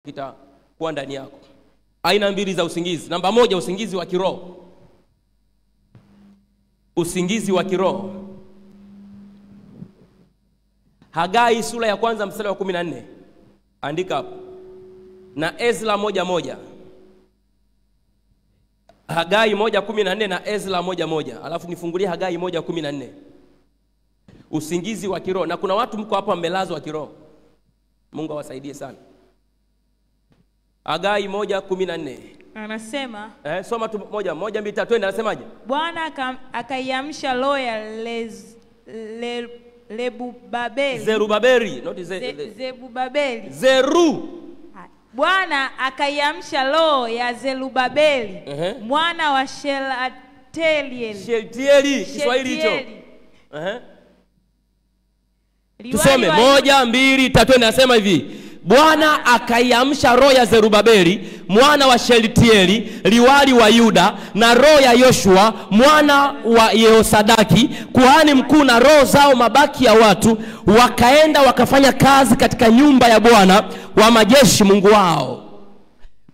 kitakuwa ndani yako. Aina mbili za usingizi. Namba moja, usingizi wa kiroho. Usingizi wa kiroho. Hagai sura ya kwanza mstari wa 14. Andika hapo. Na Ezra 1:1. Hagai 1:14 na Ezra 1:1. Alafu nifungulie Hagai 1:14. Usingizi wa kiroho. Na kuna watu mko hapa mmelazwa kiroho. Mungu awasaidie sana. Hagai 1:14. Anasema, soma tu 1, 2, 3 twende. Anasemaje? Bwana akaiamsha roho ya Zerubabeli, not Zerubabeli. Bwana akaiamsha roho ya Zerubabeli, mwana wa Shealtieli. Kiswahili hicho. Tusome 1, 2, 3 twende. Anasema hivi: Bwana akaiamsha roho ya Zerubabeli mwana wa Shealtieli liwali wa Yuda, na roho ya Yoshua mwana wa Yehosadaki kuhani mkuu, na roho zao mabaki ya watu, wakaenda wakafanya kazi katika nyumba ya Bwana wa majeshi Mungu wao.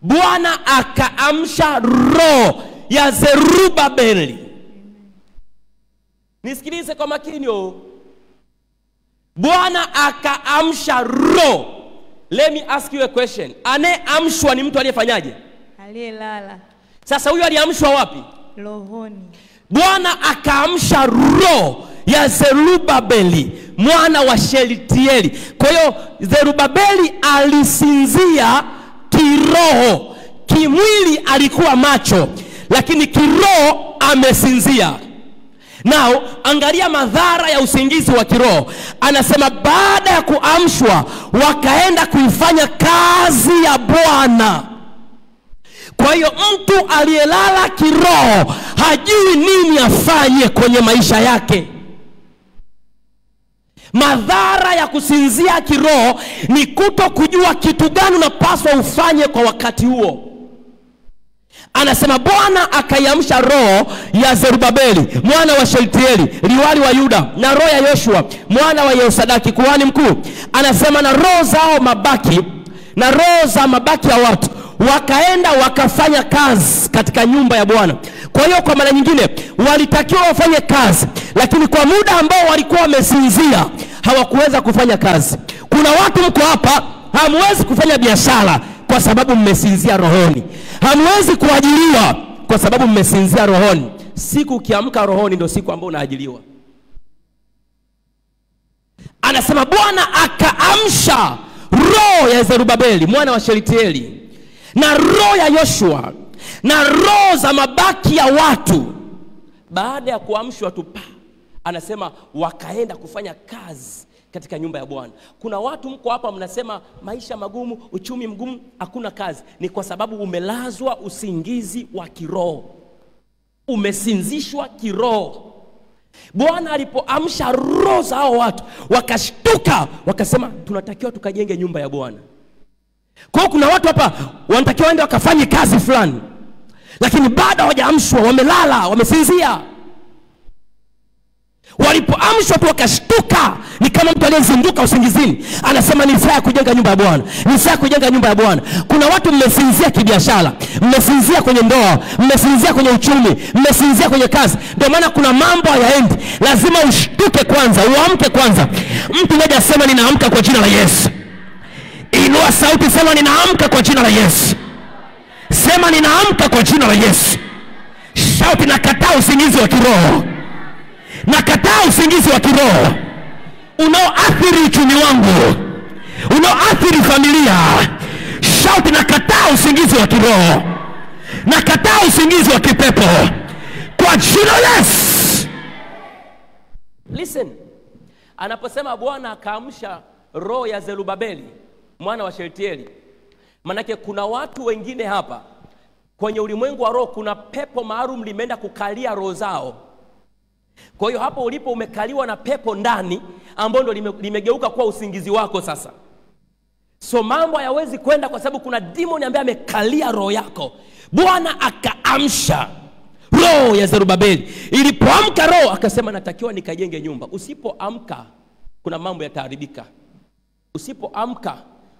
Bwana akaamsha roho ya Zerubabeli. Nisikilize kwa makini. Bwana akaamsha roho. Let me ask you a question. Anayeamshwa ni mtu aliyefanyaje? Aliyelala. Sasa huyu aliamshwa wapi? Rohoni. Bwana akaamsha roho ya Zerubabeli mwana wa Shealtieli. Kwa hiyo Zerubabeli alisinzia kiroho. Kimwili alikuwa macho, lakini kiroho amesinzia. Now, angalia madhara ya usingizi wa kiroho. Anasema baada ya kuamshwa wakaenda kuifanya kazi ya Bwana. Kwa hiyo mtu aliyelala kiroho hajui nini afanye kwenye maisha yake. Madhara ya kusinzia kiroho ni kuto kujua kitu gani unapaswa ufanye kwa wakati huo. Anasema Bwana akaiamsha roho ya Zerubabeli mwana wa Shealtieli liwali wa Yuda, na roho ya Yoshua mwana wa Yehosadaki kuhani mkuu. Anasema na roho zao mabaki, na roho za mabaki ya watu, wakaenda wakafanya kazi katika nyumba ya Bwana. Kwa hiyo kwa maana nyingine walitakiwa wafanye kazi, lakini kwa muda ambao walikuwa wamesinzia hawakuweza kufanya kazi. Kuna watu mko hapa hamwezi kufanya biashara kwa sababu mmesinzia rohoni. Hamwezi kuajiriwa kwa sababu mmesinzia rohoni. Siku ukiamka rohoni ndio siku ambayo unaajiriwa. Anasema Bwana akaamsha roho ya Zerubabeli mwana wa Shealtieli, na roho ya Yoshua, na roho za mabaki ya watu. Baada ya kuamshwa tu, anasema wakaenda kufanya kazi katika nyumba ya Bwana. Kuna watu mko hapa mnasema maisha magumu, uchumi mgumu, hakuna kazi. Ni kwa sababu umelazwa usingizi wa kiroho. Umesinzishwa kiroho. Bwana alipoamsha roho za hao watu, wakashtuka, wakasema tunatakiwa tukajenge nyumba ya Bwana. Kwa hiyo kuna watu hapa wanatakiwa waende wakafanye kazi fulani, lakini bado hawajaamshwa, wamelala, wamesinzia. Walipoamshwa tu wakashtuka, ni kama mtu aliyezinduka usingizini. Anasema ni saa ya kujenga nyumba ya Bwana. Ni saa ya kujenga nyumba ya Bwana. Kuna watu mmesinzia kibiashara, mmesinzia kwenye ndoa, mmesinzia kwenye uchumi, mmesinzia kwenye kazi. Ndio maana kuna mambo hayaendi. Lazima ushtuke kwanza, uamke kwanza. Mtu mmoja asema ninaamka kwa jina la Yesu. Inua sauti, sema ninaamka kwa jina la Yesu. Sema ninaamka kwa jina la Yesu. Shauti, nakataa usingizi wa kiroho. Nakataa usingizi wa kiroho unaoathiri uchumi wangu, unaoathiri familia. Shauti, nakataa usingizi wa kiroho. Nakataa usingizi wa kipepo kwa jina la Yesu. Listen. Anaposema Bwana akaamsha roho ya Zerubabeli mwana wa Shealtieli, manake kuna watu wengine hapa kwenye ulimwengu wa roho, kuna pepo maalum limeenda kukalia roho zao. Kwa hiyo hapo ulipo umekaliwa na pepo ndani ambalo ndio limegeuka kuwa usingizi wako sasa. So mambo hayawezi kwenda kwa sababu kuna demoni ambaye amekalia roho yako. Bwana akaamsha roho ya Zerubabeli. Ilipoamka roho akasema natakiwa nikajenge nyumba. Usipoamka kuna mambo yataharibika. Usipoamka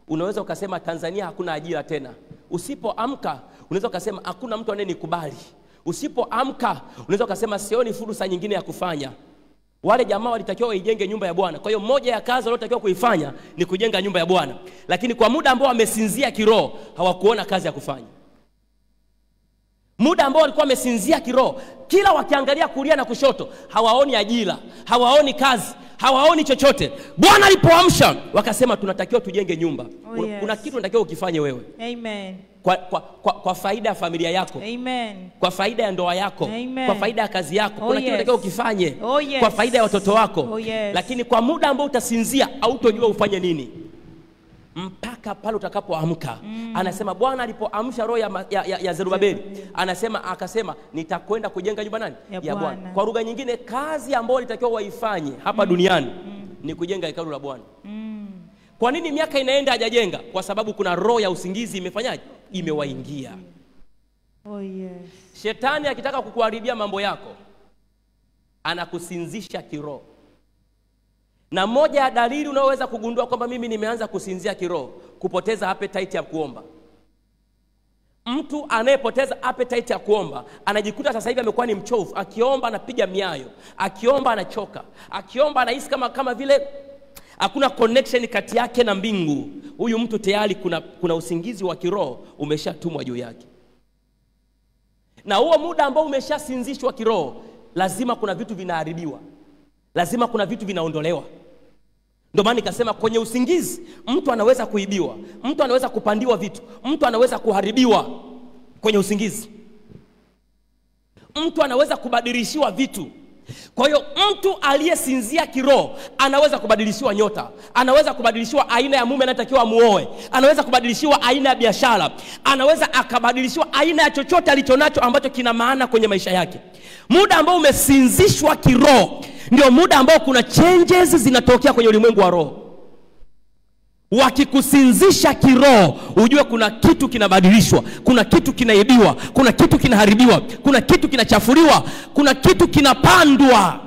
unaweza ukasema Tanzania hakuna ajira tena. Usipoamka unaweza ukasema hakuna mtu anayenikubali. Usipoamka unaweza ukasema sioni fursa nyingine ya kufanya. Wale jamaa walitakiwa waijenge nyumba ya Bwana. Kwa hiyo moja ya kazi waliotakiwa kuifanya ni kujenga nyumba ya Bwana. Lakini kwa muda ambao wamesinzia kiroho, hawakuona kazi ya kufanya. Muda ambao walikuwa wamesinzia kiroho, kila wakiangalia kulia na kushoto, hawaoni ajira, hawaoni kazi, hawaoni chochote. Bwana alipoamsha, wakasema tunatakiwa tujenge nyumba. Kuna kitu unatakiwa ukifanye wewe. Amen. Kwa faida ya familia yako. Amen. Kwa faida ya ndoa yako. Amen. Kwa faida ya kazi yako. Kuna kitu unatakiwa ukifanye. Kwa faida ya watoto wako. Lakini kwa muda ambao utasinzia, hautojua ufanye nini. Mpaka pale utakapoamka. Anasema Bwana alipoamsha roho ya Zerubabeli, akasema nitakwenda kujenga nyumba nani? Ya Bwana. Kwa lugha nyingine, kazi ambayo ilitakiwa waifanye hapa duniani ni kujenga hekalu la Bwana. Kwa nini miaka inaenda hajajenga? Kwa sababu kuna roho ya usingizi imefanyaje? Imewaingia. Shetani akitaka kukuharibia mambo yako, anakusinzisha kiroho. Na moja ya dalili unaweza kugundua kwamba mimi nimeanza kusinzia kiroho, kupoteza appetite ya kuomba. Mtu anayepoteza appetite ya kuomba anajikuta sasa hivi amekuwa ni mchovu. Akiomba anapiga miayo, akiomba anachoka, akiomba anahisi kama vile hakuna connection kati yake na mbingu. Huyu mtu tayari kuna usingizi wa kiroho umeshatumwa juu yake. Na huo muda ambao umeshasinzishwa kiroho, lazima kuna vitu vinaharibiwa. Lazima kuna vitu vinaondolewa. Ndio maana nikasema kwenye usingizi mtu anaweza kuibiwa, mtu anaweza kupandiwa vitu, mtu anaweza kuharibiwa kwenye usingizi. Mtu anaweza kubadilishiwa vitu. Kwa hiyo mtu aliyesinzia kiroho anaweza kubadilishiwa nyota, anaweza kubadilishiwa aina ya mume anatakiwa muoe, anaweza kubadilishiwa aina ya biashara, anaweza akabadilishiwa aina ya chochote alichonacho ambacho kina maana kwenye maisha yake. Muda ambao umesinzishwa kiroho ndio muda ambao kuna changes zinatokea kwenye ulimwengu wa roho. Wakikusinzisha kiroho, ujue kuna kitu kinabadilishwa, kuna kitu kinaibiwa, kuna kitu kinaharibiwa, kuna kitu kinachafuliwa, kuna kitu kinapandwa.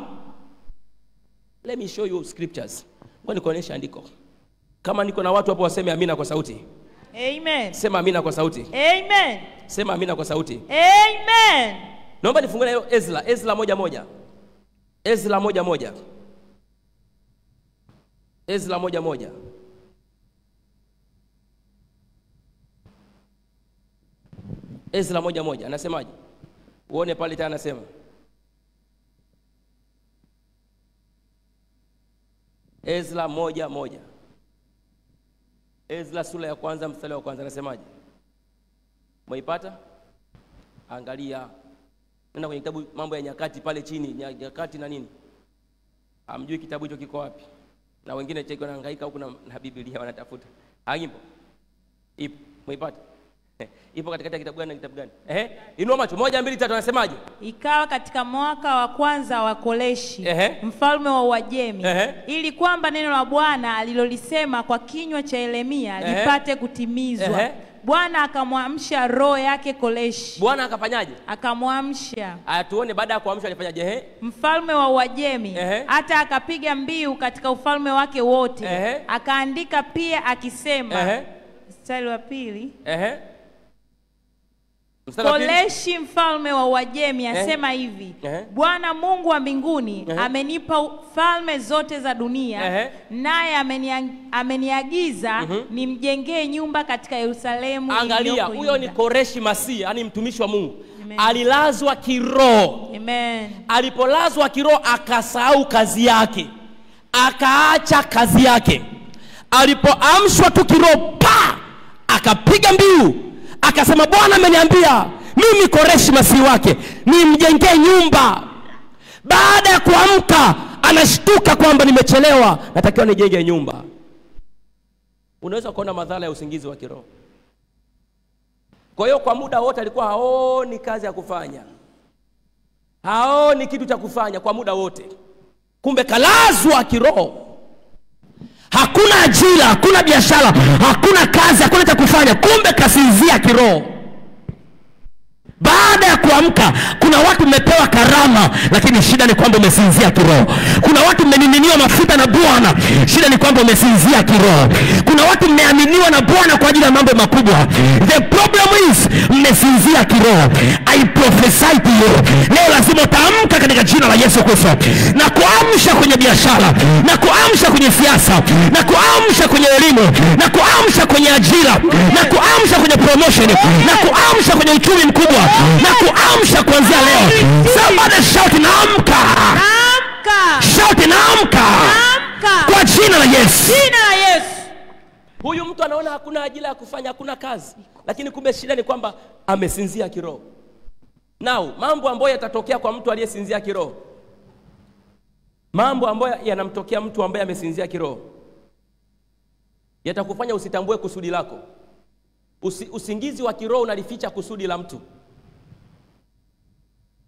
Let me show you scriptures. Ngoja nikuonyeshe andiko. Kama niko na watu hapo waseme amina kwa sauti. Amen. Sema amina kwa sauti. Amen. Sema amina kwa sauti. Amen. Naomba nifungue na hiyo Ezra 1:1. Ezra 1:1. Ezra 1:1. Ezra 1:1 anasemaje? Uone pale tena anasema. Ezra 1:1. Ezra sura ya kwanza mstari wa kwanza anasemaje? Mwaipata? Angalia. Nenda kwenye kitabu Mambo ya Nyakati pale chini, Nyakati na nini? Hamjui kitabu hicho kiko wapi? Na wengine cheki wanahangaika huku na Biblia wanatafuta. Hakipo. Ipo. Mwaipata? Ipo katikati ya kitabu gani na kitabu gani? Inua macho 1, 2, 3 anasemaje? Ikawa katika mwaka wa kwanza wa Koreshi, mfalme wa Uajemi, ili kwamba neno la Bwana alilolisema kwa kinywa cha Yeremia lipate kutimizwa. Bwana akamwamsha roho yake Koreshi. Bwana akafanyaje? Akamwamsha. Tuone baada ya kuamsha alifanyaje? Mfalme wa Uajemi, hata akapiga mbiu katika ufalme wake wote. Akaandika pia akisema, mstari wa 2, Koreshi mfalme wa Uajemi asema hivi, Bwana Mungu wa mbinguni amenipa falme zote za dunia, naye ameniagiza nimjengee nyumba katika Yerusalemu. Angalia, huyo ni Koreshi Masihi, yani mtumishi wa Mungu. Alilazwa kiroho. Amen. Alipolazwa kiroho akasahau kazi yake, akaacha kazi yake. Alipoamshwa tu kiroho, akapiga mbiu, akasema Bwana ameniambia mimi Koreshi Masihi wake nimjengee nyumba. Baada ya kuamka anashtuka kwamba nimechelewa, natakiwa nijenge nyumba. Unaweza kuona madhara ya usingizi wa kiroho. Kwa hiyo kwa muda wote alikuwa haoni kazi ya kufanya, haoni kitu cha kufanya kwa muda wote. Kumbe kalazwa kiroho. Hakuna ajira, hakuna biashara, hakuna kazi, hakuna cha kufanya. Kumbe kasinzia kiroho. Baada ya kuamka, kuna watu mmepewa karama, lakini shida ni kwamba umesinzia kiroho. Kuna watu mmeniniwa mafuta na Bwana, shida ni kwamba umesinzia kiroho. Kuna watu mmeaminiwa na Bwana kwa ajili ya mambo makubwa. The problem is mmesinzia kiroho. I prophesy to you, leo lazima utaamka katika jina la Yesu Kristo, na kuamsha kwenye biashara, na kuamsha kwenye siasa, na kuamsha kwenye elimu, na kuamsha kwenye ajira, na kuamsha kwenye promotion, na kuamsha kwenye uchumi mkubwa, na kuamsha kuanzia leo. Somebody shout naamka. Naamka. Shout naamka. Naamka. Kwa jina la Yesu. Jina la Yesu. Huyu mtu anaona hakuna ajira ya kufanya, hakuna kazi, lakini kumbe shida ni kwamba amesinzia kiroho. Now, mambo ambayo yatatokea kwa mtu aliyesinzia kiroho, mambo ambayo yanamtokea mtu ambaye amesinzia kiroho, yatakufanya usitambue kusudi lako. Usingizi wa kiroho unalificha kusudi la mtu.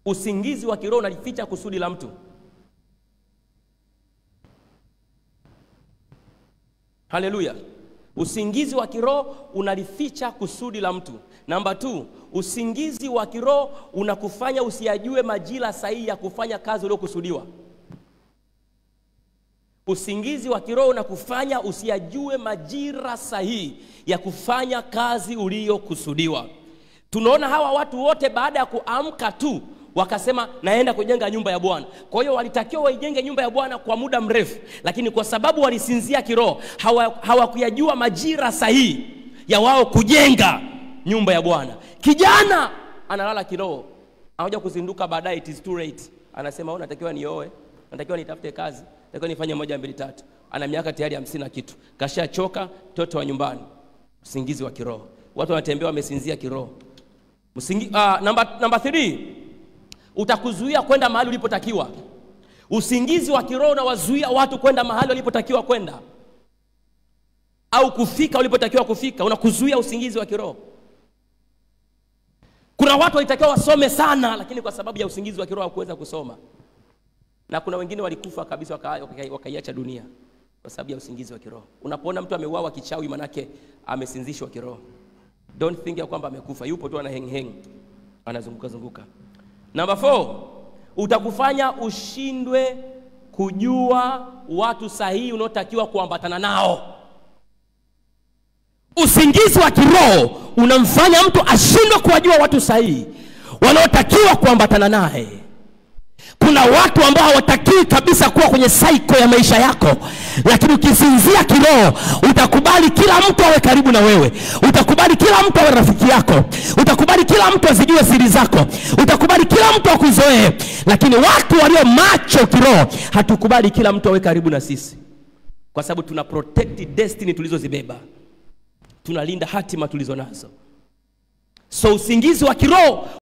Usingizi wa kiroho unalificha kusudi la mtu. Haleluya. Usingizi wa kiroho unalificha kusudi la mtu. Number 2, usingizi wa kiroho unakufanya usiyajue majira sahihi ya kufanya kazi uliyokusudiwa. Usingizi wa kiroho unakufanya usiyajue majira sahihi ya kufanya kazi uliyokusudiwa. Tunaona hawa watu wote baada ya kuamka tu wakasema naenda kujenga nyumba ya Bwana. Kwa hiyo walitakiwa waijenge nyumba ya Bwana kwa muda mrefu, lakini kwa sababu walisinzia kiroho, hawakuyajua majira sahihi ya wao kujenga nyumba ya Bwana. Kijana analala kiroho, anakuja kuzinduka baadaye, it is too late. Anasema natakiwa nioe, natakiwa nitafute kazi, natakiwa nifanye 1 2 3. Ana miaka tayari 50 na kitu. Kashachoka, mtoto wa nyumbani. Usingizi wa kiroho. Watu wanatembea wamesinzia kiroho. Number 3, utakuzuia kwenda mahali ulipotakiwa. Usingizi wa kiroho unawazuia watu kwenda mahali walipotakiwa kwenda, au kufika ulipotakiwa kufika. Unakuzuia usingizi wa kiroho. Kuna watu walitakiwa wasome sana, lakini kwa sababu ya usingizi wa kiroho hawakuweza kusoma. Na kuna wengine walikufa kabisa, wakaiacha dunia kwa sababu ya usingizi wa kiroho. Unapoona mtu ameuawa kichawi, manake amesinzishwa kiroho. Don't think ya kwamba amekufa, yupo tu ana hang anazunguka zunguka. Number 4, utakufanya ushindwe kujua watu sahihi unaotakiwa kuambatana nao. Usingizi wa kiroho unamfanya mtu ashindwe kuwajua watu sahihi wanaotakiwa kuambatana naye. Kuna watu ambao hawatakiwi kabisa kuwa kwenye cycle ya maisha yako, lakini ukisinzia kiroho utakubali kila mtu awe karibu na wewe. Utakubali kila mtu awe rafiki yako. Utakubali kila mtu azijue siri zako. Utakubali kila mtu akuzoee. Lakini watu walio macho kiroho, hatukubali kila mtu awe karibu na sisi, kwa sababu tuna protect destiny tulizozibeba. Tunalinda hatima tulizo nazo. So usingizi wa kiroho